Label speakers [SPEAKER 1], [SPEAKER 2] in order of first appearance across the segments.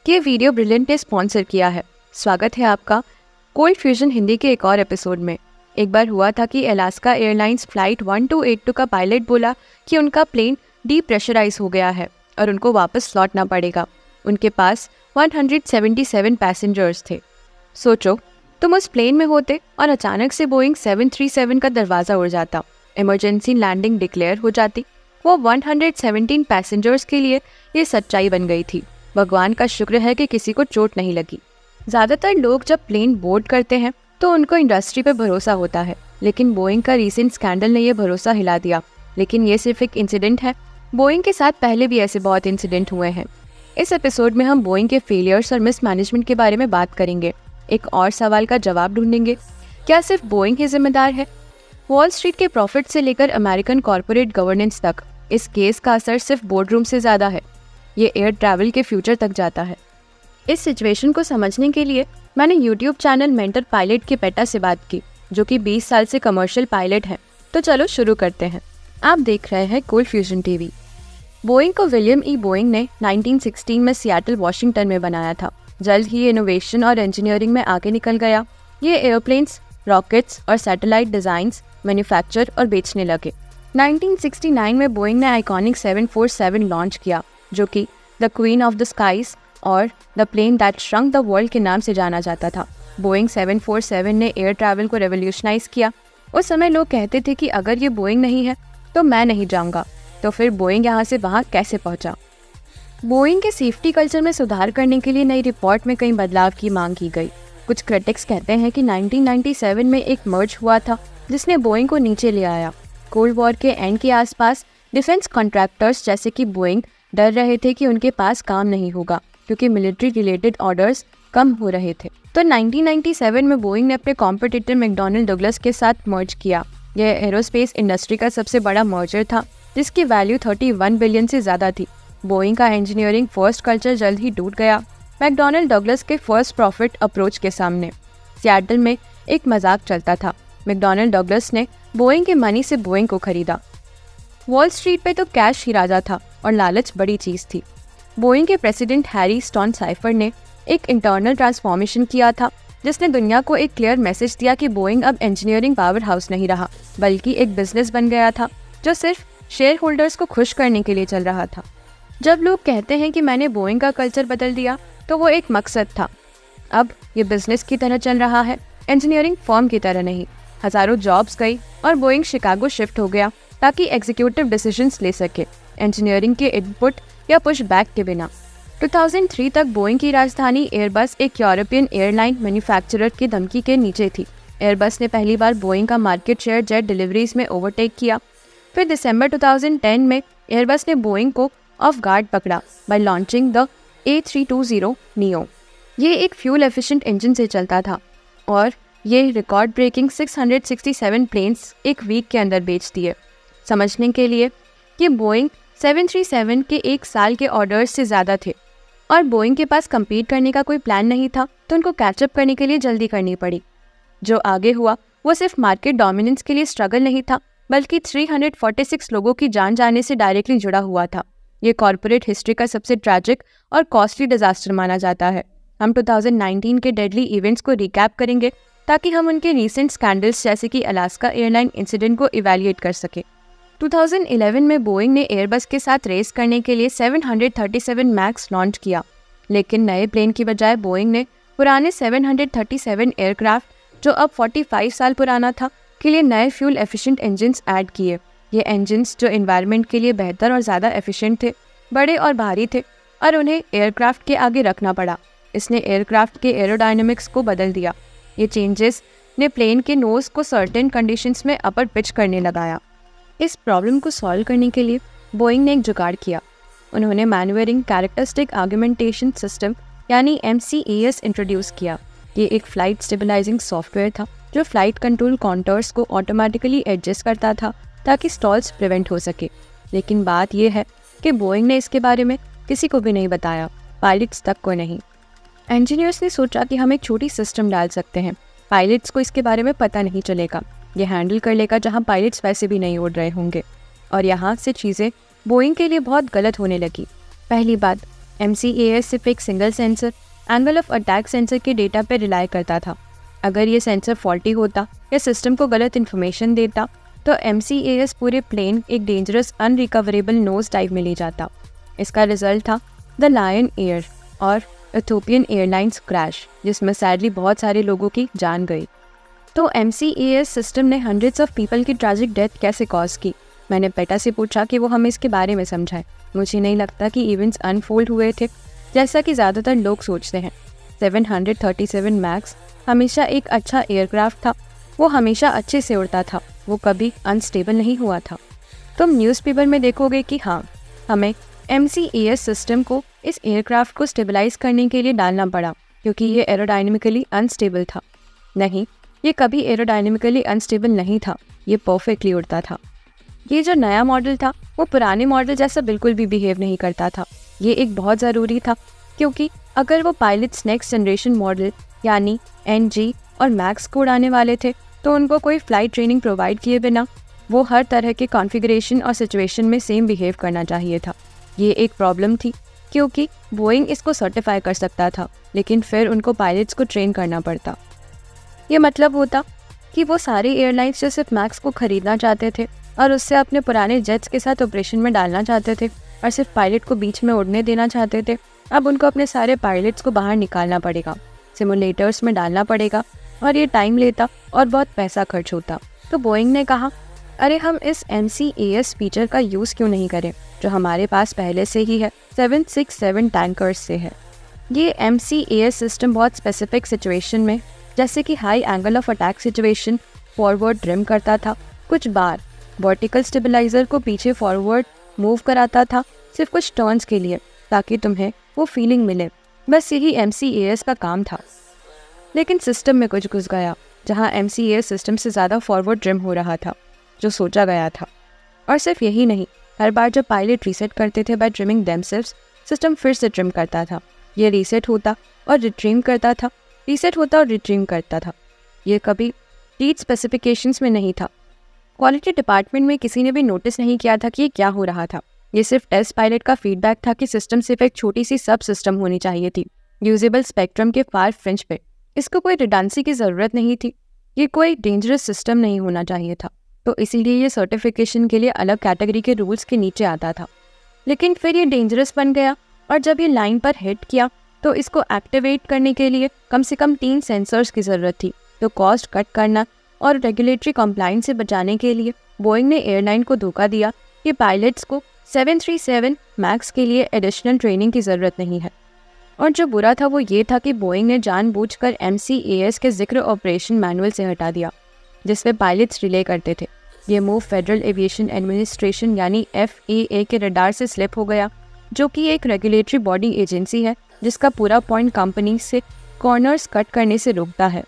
[SPEAKER 1] ये video brilliant ने sponsor किया है। स्वागत है आपका कोल्ड फ्यूजन हिंदी के एक और एपिसोड में। एक बार हुआ था कि अलास्का एयरलाइंस फ्लाइट 1282 का पायलट बोला कि उनका प्लेन डीप्रेशराइज हो गया है और उनको वापस लौटना पड़ेगा। उनके पास 177 पैसेंजर्स थे। सोचो, तुम उस प्लेन में होते और अचानक से बोइंग 737 का दरवाज़ा उड़ जाता, इमरजेंसी लैंडिंग डिक्लेयर हो जाती। वो 117 पैसेंजर्स के लिए ये सच्चाई बन गई थी। भगवान का शुक्र है कि किसी को चोट नहीं लगी। ज़्यादातर लोग जब प्लेन बोर्ड करते हैं तो उनको इंडस्ट्री पे भरोसा होता है, लेकिन बोइंग का रीसेंट स्कैंडल ने ये भरोसा हिला दिया। लेकिन ये सिर्फ एक इंसिडेंट है। बोइंग के साथ पहले भी ऐसे बहुत इंसिडेंट हुए हैं। इस एपिसोड में हम बोइंग के फेलियर्स और मिसमैनेजमेंट के बारे में बात करेंगे। एक और सवाल का जवाब ढूंढेंगे, क्या सिर्फ बोइंग ही जिम्मेदार है? वॉल स्ट्रीट के प्रॉफिट से लेकर अमेरिकन कॉर्पोरेट गवर्नेंस तक इस केस का असर सिर्फ बोर्डरूम से ज़्यादा है। ये एयर ट्रैवल के फ्यूचर तक जाता है। इस सिचुएशन को समझने के लिए मैंने यूट्यूब चैनल मेंटर पायलट के पेटा से बात की, जो कि 20 साल से कमर्शियल पायलट हैं। तो चलो शुरू करते हैं। आप देख रहे हैं कोल्ड फ्यूजन टीवी। बोइंग को विलियम ई बोइंग ने 1916 में सियाटल वॉशिंगटन में बनाया था। जल्द ही इनोवेशन और इंजीनियरिंग में आगे निकल गया। ये एयरप्लेन्स, रॉकेट्स और सैटेलाइट डिज़ाइंस मैन्युफैक्चर और बेचने लगे। 1969 में बोइंग ने आइकॉनिक 747 लॉन्च किया, जो कि the queen of the skies और the plane that shrunk the world के नाम से जाना जाता था। बोइंग 747 ने एयर ट्रैवल को रेवोल्यूशनाइज किया। उस समय लोग कहते थे कि अगर ये बोइंग नहीं है तो मैं नहीं जाऊंगा। तो फिर बोइंग यहाँ से वहाँ कैसे पहुँचा? बोइंग के सेफ्टी कल्चर में सुधार करने के लिए नई रिपोर्ट में कई बदलाव की मांग की गई। कुछ क्रिटिक्स कहते हैं कि 1997 में एक मर्ज हुआ था जिसने बोइंग को नीचे ले आया। कोल्ड वॉर के एंड के आसपास डिफेंस कॉन्ट्रैक्टर्स जैसे कि बोइंग डर रहे थे कि उनके पास काम नहीं होगा, क्योंकि मिलिट्री रिलेटेड ऑर्डर्स कम हो रहे थे। तो 1997 में बोइंग ने अपने कॉम्पिटिटर मैकडॉनल्ड डगलस के साथ मर्ज किया। यह एरोस्पेस इंडस्ट्री का सबसे बड़ा मर्जर था, जिसकी वैल्यू 31 बिलियन से ज़्यादा थी। बोइंग का इंजीनियरिंग फर्स्ट कल्चर जल्द ही टूट गया मैकडॉनल्ड डगलस के फर्स्ट प्रॉफिट अप्रोच के सामने। सियाटल में एक मजाक चलता था। मैकडॉनल्ड डगलस ने बोइंग के मनी से बोइंग को खरीदा। वॉल स्ट्रीट पे तो कैश ही राजा था और लालच बड़ी चीज़ थी। बोइंग के प्रेसिडेंट हैरी स्टोन साइफर ने एक इंटरनल ट्रांसफॉर्मेशन किया था, जिसने दुनिया को एक क्लियर मैसेज दिया कि बोइंग अब इंजीनियरिंग पावर हाउस नहीं रहा, बल्कि एक बिजनेस बन गया था जो सिर्फ शेयर होल्डर्स को खुश करने के लिए चल रहा था। जब लोग कहते हैं कि मैंने बोइंग का कल्चर बदल दिया, तो वो एक मकसद था। अब ये बिजनेस की तरह चल रहा है, इंजीनियरिंग फर्म की तरह नहीं। हज़ारों जॉब्स गई और बोइंग शिकागो शिफ्ट हो गया ताकि एग्जीक्यूटिव डिसीजंस ले सके, इंजीनियरिंग के इनपुट या पुश बैक के बिना। 2003 तक बोइंग की राजधानी एयरबस एक यूरोपियन एयरलाइन मैन्युफैक्चरर की धमकी के नीचे थी। एयरबस ने पहली बार बोइंग का मार्केट शेयर जेट डिलीवरीज में ओवरटेक किया। फिर दिसंबर 2010 में एयरबस ने बोइंग को ऑफ गार्ड पकड़ा bye launching the A320 neo. ये एक फ्यूल एफिशिएंट इंजन से चलता था और ये रिकॉर्ड ब्रेकिंग 667 प्लेन्स एक वीक के अंदर बेच दिए। समझने के लिए कि बोइंग 737 के एक साल के ऑर्डर्स से ज़्यादा थे और बोइंग के पास compete करने का कोई प्लान नहीं था, तो उनको कैचअप करने के लिए जल्दी करनी पड़ी। जो आगे हुआ वो सिर्फ मार्केट डोमिनेंस के लिए स्ट्रगल नहीं था, बल्कि 346 लोगों की जान जाने से डायरेक्टली जुड़ा हुआ था। ये कॉर्पोरेट हिस्ट्री का सबसे ट्रैजिक और कॉस्टली डिजास्टर माना जाता है। हम 2019 के डेडली इवेंट्स को रिकैप करेंगे ताकि हम उनके रीसेंट स्कैंडल्स जैसे कि अलास्का एयरलाइन इंसिडेंट को इवैल्यूएट कर सके। 2011 में बोइंग ने एयरबस के साथ रेस करने के लिए 737 मैक्स लॉन्च किया, लेकिन नए प्लेन की बजाय बोइंग ने पुराने 737 एयरक्राफ्ट, जो अब 45 साल पुराना था, के लिए नए फ्यूल एफिशिएंट इंजन्स ऐड किए। ये इंजन्स जो एनवायरनमेंट के लिए बेहतर और ज़्यादा एफिशिएंट थे, बड़े और भारी थे और उन्हें एयरक्राफ्ट के आगे रखना पड़ा। इसने एयरक्राफ्ट के एरोडायनेमिक्स को बदल दिया। ये चेंजेस ने प्लेन के नोज़ को सर्टेन कंडीशंस में अपर पिच करने लगाया। इस प्रॉब्लम को सॉल्व करने के लिए बोइंग ने एक जुगाड़ किया। उन्होंने मैन्युअरिंग कैरेक्टरिस्टिक आर्गुमेंटेशन सिस्टम यानी MCAS इंट्रोड्यूस किया। ये एक फ्लाइट स्टेबलाइजिंग सॉफ्टवेयर था जो फ्लाइट कंट्रोल कॉन्टर्स को ऑटोमेटिकली एडजस्ट करता था ताकि स्टॉल्स प्रिवेंट हो सके। लेकिन बात यह है कि बोइंग ने इसके बारे में किसी को भी नहीं बताया, पायलट्स तक को नहीं। इंजीनियर्स ने सोचा कि हम एक छोटी सिस्टम डाल सकते हैं, पायलट्स को इसके बारे में पता नहीं चलेगा, ये हैंडल कर लेगा जहां पायलट्स वैसे भी नहीं उड़ रहे होंगे। और यहाँ से चीज़ें बोइंग के लिए बहुत गलत होने लगी। पहली बात, MCAS सिर्फ एक single sensor angle of attack sensor के डेटा पर रिलाई करता था। अगर ये सेंसर फॉल्टी होता या सिस्टम को गलत इन्फॉर्मेशन देता तो MCAS पूरे प्लेन एक डेंजरस अनरिकवरेबल नोज डाइव में ले जाता। इसका रिजल्ट था द लायन एयर और इथियोपियन एयरलाइंस क्रैश, जिसमें सैडली बहुत सारे लोगों की जान गई। तो MCAS सिस्टम ने हंड्रेड्स ऑफ पीपल की ट्रैजिक डेथ कैसे कॉज की? मैंने पेटा से पूछा कि वो हमें इसके बारे में समझाए। मुझे नहीं लगता कि इवेंट्स अनफोल्ड हुए थे जैसा कि ज़्यादातर लोग सोचते हैं। 737 मैक्स हमेशा एक अच्छा एयरक्राफ्ट था। वो हमेशा अच्छे से उड़ता था, वो कभी अनस्टेबल नहीं हुआ था। तुम न्यूज़पेपर में देखोगे कि हाँ, हमें MCAS सिस्टम को इस एयरक्राफ्ट को स्टेबलाइज करने के लिए डालना पड़ा क्योंकि ये एरोडायनेमिकली अनस्टेबल था। नहीं, ये कभी एरोडायनेमिकली अनस्टेबल नहीं था, ये परफेक्टली उड़ता था। ये जो नया मॉडल था वो पुराने मॉडल जैसा बिल्कुल भी बिहेव नहीं करता था। ये एक बहुत ज़रूरी था क्योंकि अगर वो पायलट्स नेक्स्ट जनरेशन मॉडल यानी NG और मैक्स को उड़ाने वाले थे तो उनको कोई फ्लाइट ट्रेनिंग प्रोवाइड किए बिना वो हर तरह के कॉन्फ़िगरेशन और सिचुएशन में सेम बिहेव करना चाहिए था। ये एक प्रॉब्लम थी क्योंकि बोइंग इसको सर्टिफाई कर सकता था, लेकिन फिर उनको पायलट्स को ट्रेन करना पड़ता। ये मतलब होता कि वो सारे एयरलाइंस जो सिर्फ मैक्स को खरीदना चाहते थे और उससे अपने पुराने जेट्स के साथ ऑपरेशन में डालना चाहते थे और सिर्फ पायलट को बीच में उड़ने देना चाहते थे, अब उनको अपने सारे पायलट्स को बाहर निकालना पड़ेगा, सिमुलेटर्स में डालना पड़ेगा और ये टाइम लेता और बहुत पैसा खर्च होता। तो बोइंग ने कहा, अरे हम इस MCAS फीचर का यूज़ क्यों नहीं करें जो हमारे पास पहले से ही है, 767 टैंकर्स से है। ये MCAS सिस्टम बहुत स्पेसिफिक सिचुएशन में जैसे कि high angle of attack situation forward trim करता था, कुछ बार वर्टिकल स्टेबलाइजर को पीछे फॉरवर्ड मूव कराता था सिर्फ कुछ टर्न्स के लिए ताकि तुम्हें वो फीलिंग मिले। बस यही MCAS का काम था। लेकिन सिस्टम में कुछ घुस गया जहाँ MCAS सिस्टम से ज़्यादा फॉरवर्ड ट्रिम हो रहा था जो सोचा गया था। और सिर्फ यही नहीं, हर बार जब पायलट रीसेट करते थे बाय ट्रिमिंग देमसेल्व्स, सिस्टम फिर से ट्रिम करता था। ये रीसेट होता और रिट्रीम करता था, रीसेट होता और रिट्रीम करता था। ये कभी लीड स्पेसिफिकेशंस में नहीं था। क्वालिटी डिपार्टमेंट में किसी ने भी नोटिस नहीं किया था कि ये क्या हो रहा था। ये सिर्फ टेस्ट पायलट का फीडबैक था कि सिस्टम सिर्फ एक छोटी सी सब सिस्टम होनी चाहिए थी, यूजेबल स्पेक्ट्रम के फार फ्रिंज पे। इसको कोई रिडंडेंसी की ज़रूरत नहीं थी, ये कोई डेंजरस सिस्टम नहीं होना चाहिए था। तो इसीलिए ये सर्टिफिकेशन के लिए अलग कैटेगरी के रूल्स के नीचे आता था। लेकिन फिर ये डेंजरस बन गया और जब ये लाइन पर हिट किया तो इसको एक्टिवेट करने के लिए कम से कम 3 सेंसर्स की ज़रूरत थी। तो कॉस्ट कट करना और रेगुलेटरी कंप्लाइंस से बचाने के लिए बोइंग ने एयरलाइन को धोखा दिया कि पायलट्स को 737 मैक्स के लिए एडिशनल ट्रेनिंग की ज़रूरत नहीं है। और जो बुरा था वो ये था कि बोइंग ने जानबूझकर MCAS के जिक्र ऑपरेशन मैनुअल से हटा दिया जिसमें पायलट्स रिले करते थे। ये मूव फेडरल एविएशन एडमिनिस्ट्रेशन यानी FAA के रडार से स्लिप हो गया, जो कि एक रेगुलेटरी बॉडी एजेंसी है जिसका पूरा पॉइंट कंपनी से कॉर्नर्स कट करने से रोकता है।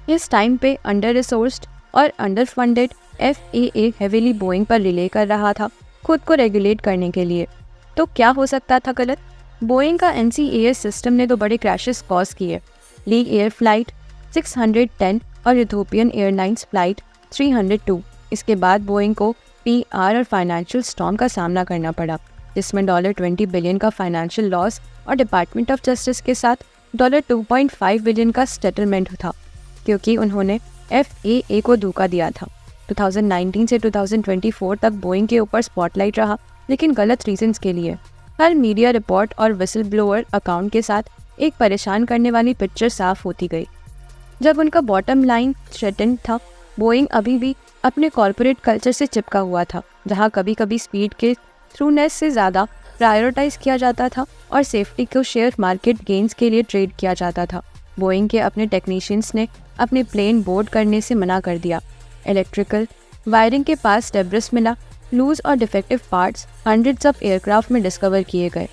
[SPEAKER 1] इस टाइम पे अंडर रिसोर्स्ड और under funded FAA heavily Boeing पर रिले कर रहा था खुद को रेगुलेट करने के लिए। तो क्या हो सकता था गलत? बोइंग का MCAS सिस्टम ने तो बड़े क्रैशेस कॉज किए। लीग एयर फ्लाइट 610 और इथियोपियन एयरलाइंस फ्लाइट 302। इसके बाद बोइंग को PR और फाइनेंशियल स्टॉर्म का सामना करना पड़ा जिसमें $20 बिलियन का फाइनेंशियल लॉस और डिपार्टमेंट ऑफ जस्टिस के साथ $2.5 बिलियन का सेटलमेंट था क्योंकि उन्होंने FAA को धोखा दिया था। 2019 से 2024 तक बोइंग के ऊपर स्पॉटलाइट रहा, लेकिन गलत रीजंस के लिए। हर मीडिया रिपोर्ट और विसल ब्लोअर अकाउंट के साथ एक परेशान करने वाली पिक्चर साफ होती गई। जब उनका बॉटम लाइन थ्रेटेंड था, बोइंग अभी भी अपने कॉरपोरेट कल्चर से चिपका हुआ था जहां कभी कभी स्पीड के थ्रूनेस से ज़्यादा प्रायोरिटाइज किया जाता था और सेफ्टी को शेयर मार्केट गेन्स के लिए ट्रेड किया जाता था। बोइंग के अपने टेक्नीशियंस ने अपने प्लेन बोर्ड करने से मना कर दिया। इलेक्ट्रिकल वायरिंग के पास डेब्रिस मिला, लूज और defective parts hundreds of aircraft में डिस्कवर किए गए।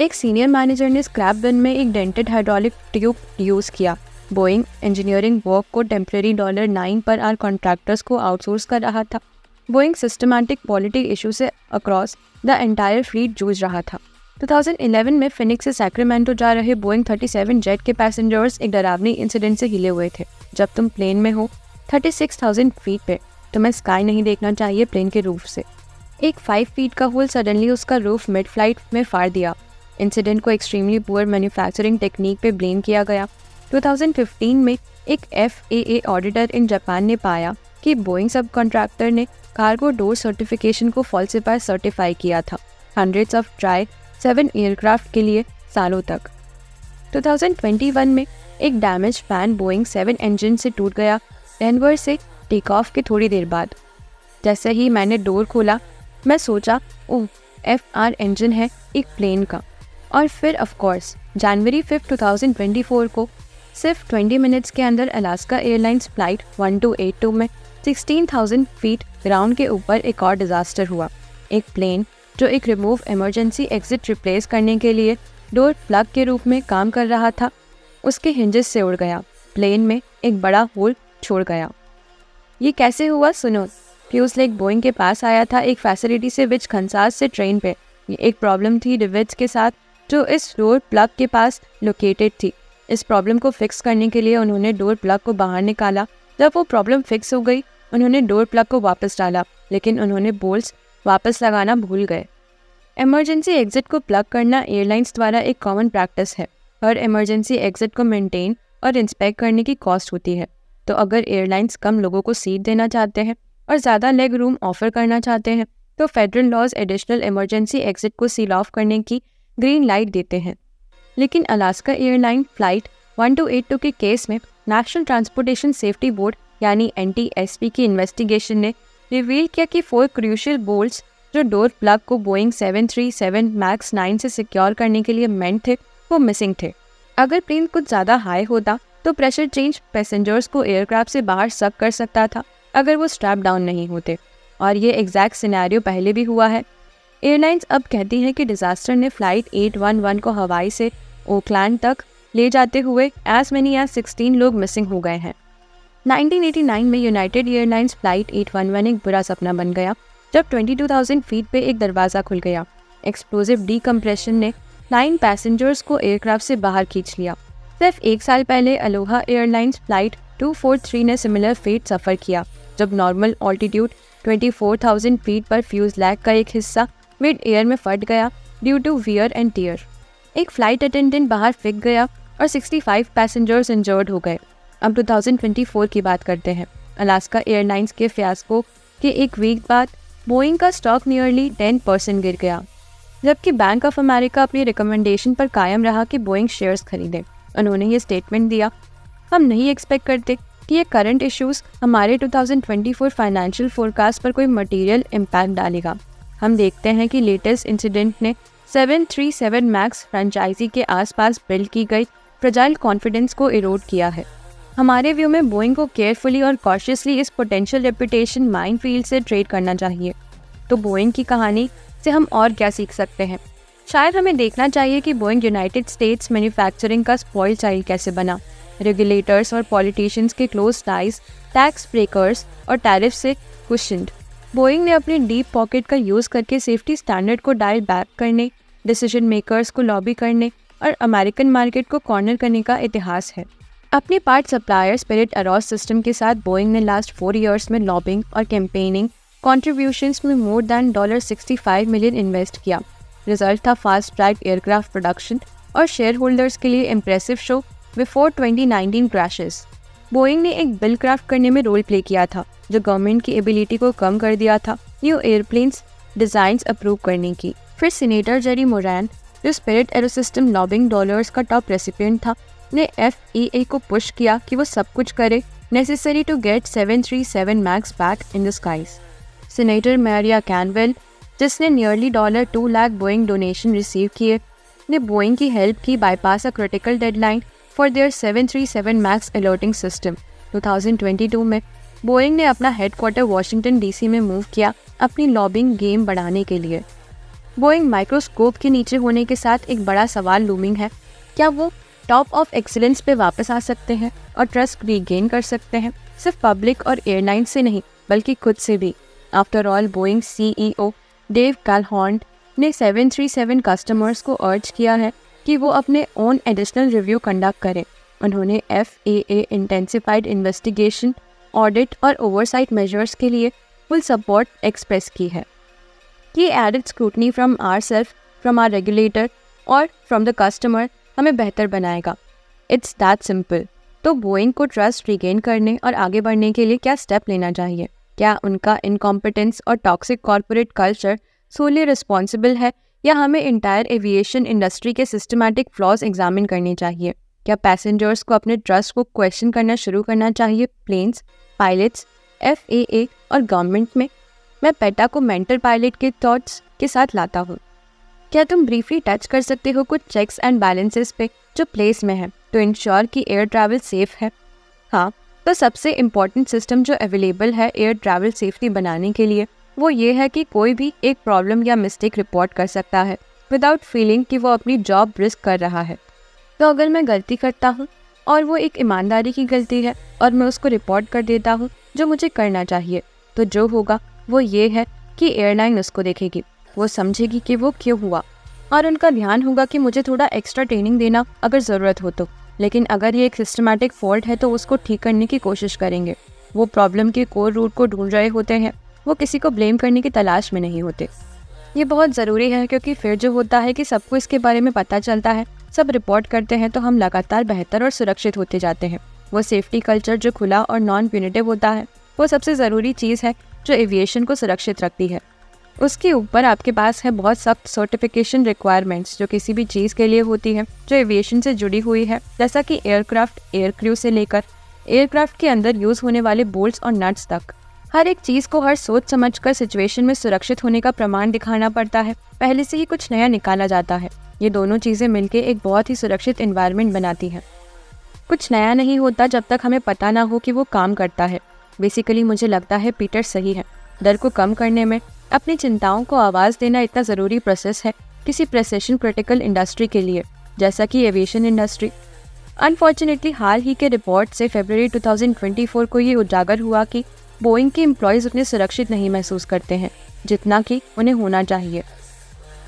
[SPEAKER 1] एक सीनियर मैनेजर ने स्क्रैप बिन में एक डेंटेड हाइड्रोलिक ट्यूब यूज़ किया। बोइंग इंजीनियरिंग वर्क को टेम्परेरी $9 पर आवर कॉन्ट्रैक्टर्स को आउटसोर्स कर रहा था। बोइंग सिस्टमैटिक क्वालिटी इशू से अक्रॉस द एंटायर फ्लीट जूझ रहा था। 2011 में फिनिक्स से सैक्रामेंटो जा रहे बोइंग 37 जेट के पैसेंजर्स एक डरावनी इंसिडेंट से हिले हुए थे। जब तुम प्लेन में हो 36,000 फीट पे, तुम्हें स्काई नहीं देखना चाहिए प्लेन के रूफ से। एक 5 फीट का होल सडनली उसका रूफ मिड फ्लाइट में फाड़ दिया। इंसिडेंट को एक्सट्रीमली पुअर मैन्युफैक्चरिंग टेक्निक पे ब्लेम किया गया। 2015 में एक FAA ऑडिटर इन जापान ने पाया कि बोइंग सब कॉन्ट्रैक्टर ने कार्गो डोर सर्टिफिकेशन को फॉल्सिफाई सर्टिफाई किया था हंड्रेड्स ऑफ ट्राई 7 एयरक्राफ्ट के लिए सालों तक। 2021 में एक डैमेज फैन बोइंग 7 इंजन से टूट गया डेनवर से टेक ऑफ के थोड़ी देर बाद। जैसे ही मैंने डोर खोला मैं सोचा ओह FR इंजन है एक प्लेन का। और फिर ऑफ कोर्स जनवरी 5, 2024 को सिर्फ 20 मिनट्स के अंदर अलास्का एयरलाइंस फ्लाइट 1282 में 16,000 फीट ग्राउंड के ऊपर एक और डिजास्टर हुआ। एक प्लेन जो एक रिमूव इमरजेंसी एग्जिट रिप्लेस करने के लिए डोर प्लग के रूप में काम कर रहा था, उसके हिंजेस से उड़ गया, प्लेन में एक बड़ा होल छोड़ गया। ये कैसे हुआ सुनो। फ्यूजलेग बोइंग के पास आया था एक फैसिलिटी से विच खंसास से ट्रेन पे। ये एक प्रॉब्लम थी रिवेट्स के साथ जो इस डोर प्लग के पास लोकेटेड थी। इस प्रॉब्लम को फिक्स करने के लिए उन्होंने डोर प्लग को बाहर निकाला। जब वो प्रॉब्लम फिक्स हो गई उन्होंने डोर प्लग को वापस डाला, लेकिन उन्होंने बोल्ट्स वापस लगाना भूल गए। इमरजेंसी एग्जिट को प्लग करना एयरलाइंस द्वारा एक कॉमन प्रैक्टिस है। हर इमरजेंसी एग्जिट को मेंटेन और इंस्पेक्ट करने की कॉस्ट होती है। तो अगर एयरलाइंस कम लोगों को सीट देना चाहते हैं और ज़्यादा लेग रूम ऑफर करना चाहते हैं तो federal laws additional emergency exit को सील ऑफ करने की ग्रीन लाइट देते हैं। लेकिन अलास्का एयरलाइन फ्लाइट 1282 के केस में नेशनल ट्रांसपोर्टेशन सेफ्टी बोर्ड यानी NTSB की इन्वेस्टिगेशन ने रिवील किया कि 4 क्रूशियल बोल्ट्स जो डोर प्लग को बोइंग 737 मैक्स 9 से सिक्योर करने के लिए मेंट थे वो मिसिंग थे। अगर प्लेन कुछ ज़्यादा हाई होता तो प्रेशर चेंज पैसेंजर्स को एयरक्राफ्ट से बाहर सक कर सकता था अगर वो स्ट्रैप डाउन नहीं होते, और ये एग्जैक्ट सिनेरियो पहले भी हुआ है। एयरलाइंस अब कहती हैं कि डिजास्टर ने फ्लाइट 811 को हवाई से ओकलैंड तक ले जाते हुए एज मेनी एज 16 लोग मिसिंग हो गए हैं। 1989 में यूनाइटेड एयरलाइंस फ्लाइट 811 एक बुरा सपना बन गया जब 22,000 फीट पे एक दरवाज़ा खुल गया। एक्सप्लोजिव डीकम्प्रेशन ने 9 पैसेंजर्स को एयरक्राफ्ट से बाहर खींच लिया। सिर्फ एक साल पहले अलोहा एयरलाइंस फ्लाइट 243 ने सिमिलर फेट सफ़र किया जब नॉर्मल ऑल्टीट्यूड 24,000 फीट पर फ्यूज़लैग का एक हिस्सा मिड एयर में फट गया due to wear and tear. एक फ्लाइट अटेंडेंट बाहर फिक गया और 65 पैसेंजर्स इंजर्ड हो गए। अब 2024 की बात करते हैं। अलास्का एयरलाइंस के फियास्को के एक वीक बाद बोइंग का स्टॉक नियरली 10% गिर गया, जबकि बैंक ऑफ अमेरिका अपनी रिकमेंडेशन पर कायम रहा कि बोइंग शेयर्स खरीदें। उन्होंने ये स्टेटमेंट दिया, हम नहीं एक्सपेक्ट करते कि ये करंट इश्यूज़ हमारे 2024 फाइनेंशियल फोरकास्ट पर कोई मटीरियल इम्पैक्ट डालेगा। हम देखते हैं कि लेटेस्ट इंसिडेंट ने 737 मैक्स फ्रेंचाइजी के आसपास बिल्ड की गई फ्रेजाइल कॉन्फिडेंस को इरोड किया है। हमारे व्यू में बोइंग को केयरफुली और कॉशियसली इस पोटेंशियल रेपुटेशन माइनफील्ड से ट्रेड करना चाहिए। तो बोइंग की कहानी से हम और क्या सीख सकते हैं? शायद हमें देखना चाहिए कि बोइंग यूनाइटेड स्टेट्स मैन्युफैक्चरिंग का स्पॉइल चाइल्ड कैसे बना। रेगुलेटर्स और पॉलिटिशियंस के क्लोज टाइज, टैक्स ब्रेकर्स और टैरिफ से कुशन्ड। बोइंग ने अपनी डीप पॉकेट का यूज़ करके सेफ्टी स्टैंडर्ड को डायल बैक करने, डिसीजन मेकर्स को लॉबी करने और अमेरिकन मार्केट को कॉर्नर करने का इतिहास है। अपने पार्ट सप्लायर स्पिरिट अरॉस सिस्टम के साथ बोइंग ने लास्ट 4 इयर्स में लॉबिंग और कैंपेनिंग कॉन्ट्रीब्यूशंस में मोर दैन $65 मिलियन इन्वेस्ट किया। रिजल्ट था फास्ट ट्रैक एयरक्राफ्ट प्रोडक्शन और शेयर होल्डर्स के लिए impressive show before 2019 crashes. Boeing ने एक बिल क्राफ्ट करने में रोल प्ले किया था जो गवर्नमेंट की एबिलिटी को कम कर दिया था न्यू एयरप्लेन्स डिज़ाइंस अप्रूव करने की। फिर सीनेटर जेरी मोरैन, जो स्पिरिट एरोसिस्टम लॉबिंग डॉलर्स का टॉप रेसिपिएंट था, ने FAA को पुश किया कि वो सब कुछ करे necessary to get 737 max back in the skies. Senator Maria Cantwell, जिसने nearly $2 lakh Boeing donation receive किए, ने बोइंग की हेल्प की bypass a critical deadline for their 737 max alerting system. 2022 में बोइंग ने अपना हेडक्वार्टर वॉशिंगटन DC में मूव किया अपनी लॉबिंग गेम बढ़ाने के लिए। बोइंग माइक्रोस्कोप के नीचे होने के साथ एक बड़ा सवाल लूमिंग है, क्या वो टॉप ऑफ एक्सीलेंस पे वापस आ सकते हैं और ट्रस्ट रीगेन कर सकते हैं, सिर्फ पब्लिक और एयरलाइन से नहीं बल्कि खुद से भी। After all Boeing CEO Dave Calhoun ने 737 कस्टमर्स को अर्ज किया है कि वो अपने ओन एडिशनल रिव्यू कंडक्ट करें। उन्होंने FAA इंटेंसिफाइड इन्वेस्टिगेशन, ऑडिट और ओवरसाइट मेजर्स के लिए फुल सपोर्ट एक्सप्रेस की है। ये added scrutiny from our self, from our regulator और फ्रॉम द कस्टमर हमें बेहतर बनाएगा। It's that simple. तो बोइंग को ट्रस्ट रिगेन करने और आगे बढ़ने के लिए क्या स्टेप लेना चाहिए? क्या उनका इनकॉम्पिटेंस और टॉक्सिक कॉर्पोरेट कल्चर सोली रिस्पॉन्सिबल है, या हमें इंटायर एविएशन इंडस्ट्री के सिस्टमैटिक फ्लॉज एग्जामिन करने चाहिए? क्या पैसेंजर्स को अपने ट्रस्ट को क्वेश्चन करना शुरू करना चाहिए प्लेन्स, पायलट्स, FAA और गवर्नमेंट में? मैं पेटा को मेंटर पायलट के थॉट्स के साथ लाता हूँ। क्या तुम ब्रीफली टच कर सकते हो कुछ चेक्स एंड बैलेंसेस पे जो प्लेस में है टू इंश्योर कि एयर ट्रैवल सेफ है? हाँ, तो सबसे इम्पॉर्टेंट सिस्टम जो अवेलेबल है एयर ट्रैवल सेफ्टी बनाने के लिए वो ये है कि कोई भी एक प्रॉब्लम या मिस्टेक रिपोर्ट कर सकता है विदाउट फीलिंग कि वो अपनी जॉब रिस्क कर रहा है। तो अगर मैं गलती करता हूँ और वो एक ईमानदारी की गलती है और मैं उसको रिपोर्ट कर देता हूँ जो मुझे करना चाहिए, तो जो होगा वो ये है कि एयरलाइन उसको देखेगी, वो समझेगी कि वो क्यों हुआ, और उनका ध्यान होगा कि मुझे थोड़ा एक्स्ट्रा ट्रेनिंग देना अगर ज़रूरत हो तो। लेकिन अगर ये एक सिस्टमैटिक फॉल्ट है तो उसको ठीक करने की कोशिश करेंगे। वो प्रॉब्लम के कोर रूट को ढूंढ रहे होते हैं, वो किसी को ब्लेम करने की तलाश में नहीं होते। ये बहुत ज़रूरी है क्योंकि फिर जो होता है कि सबको इसके बारे में पता चलता है, सब रिपोर्ट करते हैं, तो हम लगातार बेहतर और सुरक्षित होते जाते हैं। वो सेफ्टी कल्चर जो खुला और नॉन प्यूनिटिव होता है वो सबसे ज़रूरी चीज़ है जो एविएशन को सुरक्षित रखती है। उसके ऊपर आपके पास है बहुत सख्त सर्टिफिकेशन रिक्वायरमेंट्स जो किसी भी चीज़ के लिए होती है जो एविएशन से जुड़ी हुई है, जैसा कि एयरक्राफ्ट, एयर क्रू से लेकर एयरक्राफ्ट के अंदर यूज़ होने वाले बोल्ट्स और नट्स तक। हर एक चीज़ को हर सोच समझकर सिचुएशन में सुरक्षित होने का प्रमाण दिखाना पड़ता है। पहले से ही कुछ नया निकाला जाता है। ये दोनों चीज़ें मिलकर एक बहुत ही सुरक्षित एनवायरनमेंट बनाती हैं। कुछ नया नहीं होता जब तक हमें पता ना हो कि वो काम करता है। बेसिकली मुझे लगता है पीटर सही है। डर को कम करने में अपनी चिंताओं को आवाज़ देना इतना ज़रूरी प्रोसेस है किसी प्रेसिशन क्रिटिकल इंडस्ट्री के लिए, जैसा कि एविएशन इंडस्ट्री। अनफॉर्चुनेटली हाल ही के रिपोर्ट से फरवरी 2024 को ये उजागर हुआ कि बोइंग के एम्प्लॉयज़ उतने सुरक्षित नहीं महसूस करते हैं जितना कि उन्हें होना चाहिए।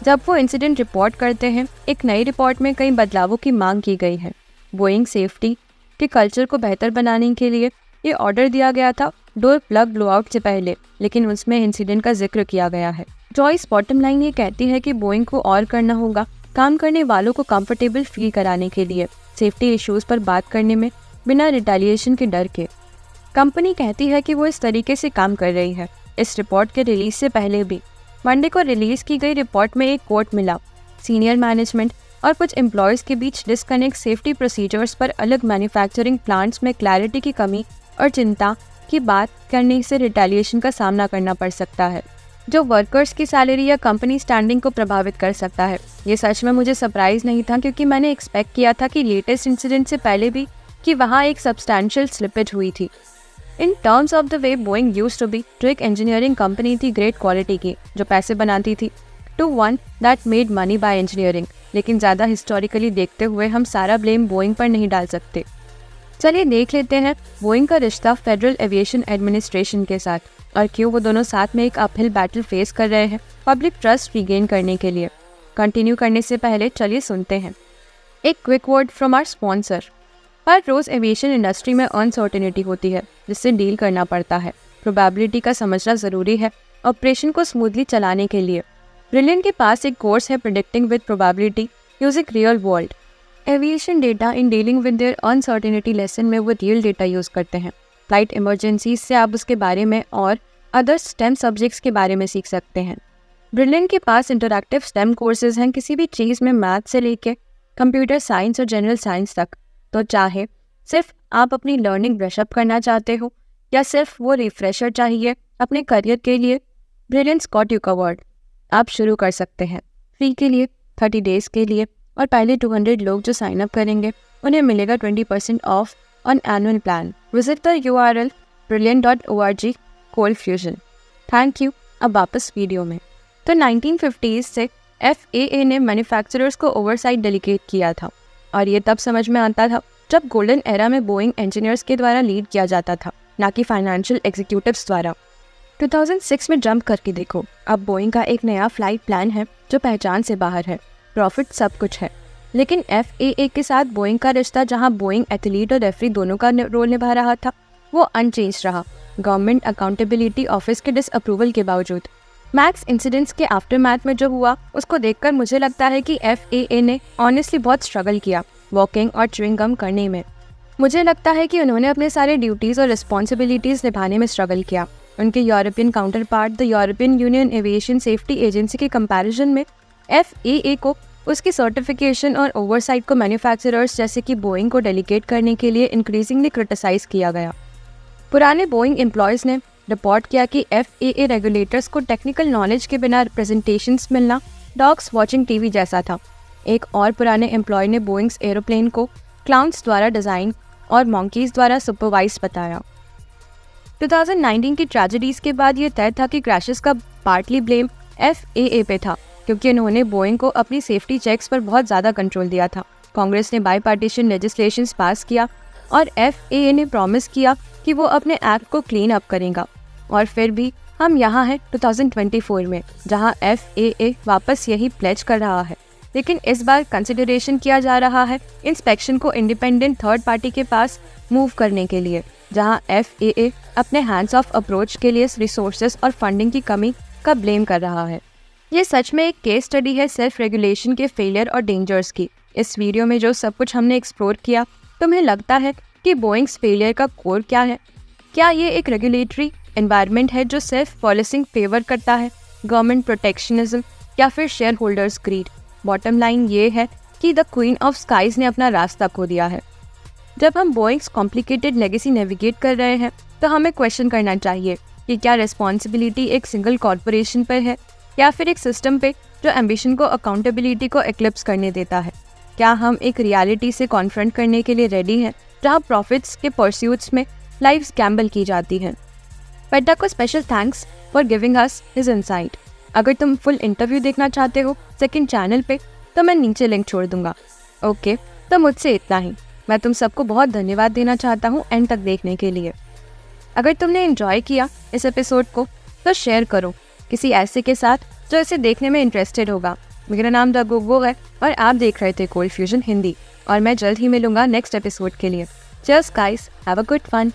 [SPEAKER 1] जब वो इंसिडेंट रिपोर्ट करते हैं, एक नई रिपोर्ट में कई बदलावों की मांग की गई है। बोइंग सेफ्टी के कल्चर को बेहतर बनाने के लिए ये ऑर्डर दिया गया था डोर प्लग ब्लोआउट से पहले, लेकिन उसमें इंसिडेंट का जिक्र किया गया है। जॉइस बॉटम लाइन ये कहती है कि बोइंग को और करना होगा काम करने वालों को कंफर्टेबल फील कराने के लिए, सेफ्टी इश्यूज पर बात करने में बिना रिटेलिएशन के डर के। कंपनी कहती है कि वो इस तरीके से काम कर रही है। इस रिपोर्ट के रिलीज से पहले भी मंडे को रिलीज की गई रिपोर्ट में एक कोट मिला, सीनियर मैनेजमेंट और कुछ एम्प्लॉयज़ के बीच डिस्कनेक्ट सेफ्टी प्रोसीजर्स पर अलग मैन्युफैक्चरिंग प्लांट्स में क्लैरिटी की कमी और चिंता की बात करने से रिटेलिएशन का सामना करना पड़ सकता है, जो वर्कर्स की सैलरी या कंपनी स्टैंडिंग को प्रभावित कर सकता है। ये सच में मुझे सरप्राइज नहीं था क्योंकि मैंने एक्सपेक्ट किया था कि लेटेस्ट इंसिडेंट से पहले भी कि वहाँ एक सब्सटैंशियल स्लिपेज हुई थी। In terms of the way Boeing used to be, जो एक इंजीनियरिंग कंपनी थी ग्रेट क्वालिटी की जो पैसे बनाती थी, to one that made money by engineering. लेकिन ज़्यादा हिस्टोरिकली देखते हुए हम सारा ब्लेम बोइंग पर नहीं डाल सकते। चलिए देख लेते हैं बोइंग का रिश्ता फेडरल एविएशन एडमिनिस्ट्रेशन के साथ और क्यों वो दोनों साथ में एक अपहिल बैटल फेस कर रहे हैं पब्लिक ट्रस्ट रीगेन करने के लिए। कंटिन्यू करने से पहले चलिए सुनते हैं एक quick word from our sponsor. हर रोज़ एविएशन इंडस्ट्री में अनसर्टेनिटी होती है जिससे डील करना पड़ता है। प्रोबेबिलिटी का समझना ज़रूरी है ऑपरेशन को स्मूथली चलाने के लिए। ब्रिलियंट के पास एक कोर्स है predicting with probability using real world aviation data in dealing with their uncertainty lesson में वो रियल डेटा यूज़ करते हैं। फ्लाइट इमरजेंसीज से आप उसके बारे में और अदर स्टेम सब्जेक्ट्स के बारे में सीख सकते हैं। ब्रिलियंट के पास इंटरैक्टिव स्टेम कोर्सेज हैं किसी भी चीज़ में, मैथ से लेके कंप्यूटर साइंस और जनरल साइंस तक। तो चाहे सिर्फ आप अपनी लर्निंग ब्रशअप करना चाहते हो या सिर्फ वो रिफ्रेशर चाहिए अपने करियर के लिए, ब्रिलियंट गॉट यू कवर्ड। आप शुरू कर सकते हैं फ्री के लिए 30 डेज़ के लिए, और पहले 200 लोग जो साइन अप करेंगे उन्हें मिलेगा 20% of on annual plan. Visit the URL brilliant.org cold fusion. Thank you. अब वापस वीडियो में। तो 1950s से FAA ने मैन्युफैक्चरर्स को ओवरसाइट डेलीगेट किया था और ये तब समझ में आता था जब गोल्डन एरा में बोइंग इंजीनियर्स के द्वारा लीड किया जाता था, ना कि फाइनेंशियल एग्जीक्यूटिव्स द्वारा। 2006 में जंप करके देखो, अब बोइंग का एक नया फ्लाइट प्लान है जो पहचान से बाहर है। प्रॉफिट सब कुछ है, लेकिन FAA के साथ बोइंग का रिश्ता, जहां बोइंग एथलीट और रेफरी दोनों का रोल निभा रहा था, वो अनचेंज रहा गवर्नमेंट अकाउंटेबिलिटी ऑफिस के डिसअप्रूवल के बावजूद। मैक्स इंसिडेंट्स के आफ्टरमैथ में जो हुआ उसको देखकर मुझे लगता है कि FAA ने ऑनेस्टली बहुत स्ट्रगल किया वॉकिंग और च्युइंग गम करने में। मुझे लगता है कि उन्होंने अपने सारे ड्यूटीज़ और रिस्पॉन्सिबिलिटीज़ निभाने में स्ट्रगल किया। उनके European counter part the European union aviation safety agency के कंपैरिजन में FAA को उसकी सर्टिफिकेशन और ओवरसाइट को मैन्युफैक्चरर्स जैसे कि बोइंग को डेलीगेट करने के लिए इंक्रीजिंगली क्रिटिसाइज किया गया। पुराने बोइंग एम्प्लॉयज़ ने रिपोर्ट किया कि FAA रेगुलेटर्स को टेक्निकल नॉलेज के बिना रिप्रेजेंटेशंस मिलना डॉग्स वॉचिंग टीवी जैसा था। एक और पुराने एम्प्लॉय ने बोइंग्स एरोप्लेन को क्लाउन्स द्वारा डिज़ाइन और मॉन्कीज़ द्वारा सुपरवाइज बताया। 2019 की ट्रेजेडीज़ के बाद ये तय था कि क्रैशेस का पार्टली ब्लेम FAA पे था क्योंकि उन्होंने बोइंग को अपनी सेफ्टी चेक्स पर बहुत ज़्यादा कंट्रोल दिया था। कांग्रेस ने बाईपार्टीशन लेजिस्लेशंस पास किया और FAA ने प्रॉमिस किया कि वो अपने एक्ट को क्लीन अप करेगा, और फिर भी हम यहाँ हैं 2024 में जहाँ FAA वापस यही प्लेज कर रहा है। लेकिन इस बार कंसिडरेशन किया जा रहा है इंस्पेक्शन को इंडिपेंडेंट थर्ड पार्टी के पास मूव करने के लिए, जहां FAA अपने हैंड्स ऑफ अप्रोच के लिए रिसोर्सेज और फंडिंग की कमी का ब्लेम कर रहा है। ये सच में एक केस स्टडी है सेल्फ रेगुलेशन के फेलियर और डेंजर्स की। इस वीडियो में जो सब कुछ हमने एक्सप्लोर किया, तुम्हें लगता है कि बोइंग्स फेलियर का कोर क्या है? क्या ये एक रेगुलेटरी एनवायरनमेंट है जो सेल्फ पॉलिसिंग फेवर करता है, गवर्नमेंट प्रोटेक्शनिज्म, या फिर shareholders greed? Bottom line ये है कि द क्वीन ऑफ स्काइज ने अपना रास्ता खो दिया है। जब हम बोइंग्स कॉम्प्लिकेटेड लेगेसी नेविगेट कर रहे हैं तो हमें क्वेश्चन करना चाहिए कि क्या रिस्पॉन्सिबिलिटी एक सिंगल कॉर्पोरेशन पर है या फिर एक सिस्टम पे जो एम्बिशन को अकाउंटेबिलिटी को एक्लिप्स करने देता है? क्या हम एक रियलिटी से कॉन्फ्रंट करने के लिए रेडी हैं जहाँ प्रॉफिट्स के परस्यूट्स में लाइव्स गैम्बल की जाती हैं? पेड्डा को special thanks for giving us his insight. अगर तुम फुल इंटरव्यू देखना चाहते हो सेकंड चैनल पे तो मैं नीचे लिंक छोड़ दूंगा। ओके, तो मुझसे इतना ही। मैं तुम सबको बहुत धन्यवाद देना चाहता हूँ एंड तक देखने के लिए। अगर तुमने एंजॉय किया इस एपिसोड को तो शेयर करो किसी ऐसे के साथ जो इसे देखने में इंटरेस्टेड होगा। मेरा नाम द गोगो है और आप देख रहे थे कोल्ड फ्यूजन हिंदी, और मैं जल्द ही मिलूंगा नेक्स्ट एपिसोड के लिए। Cheers guys, have a good fun.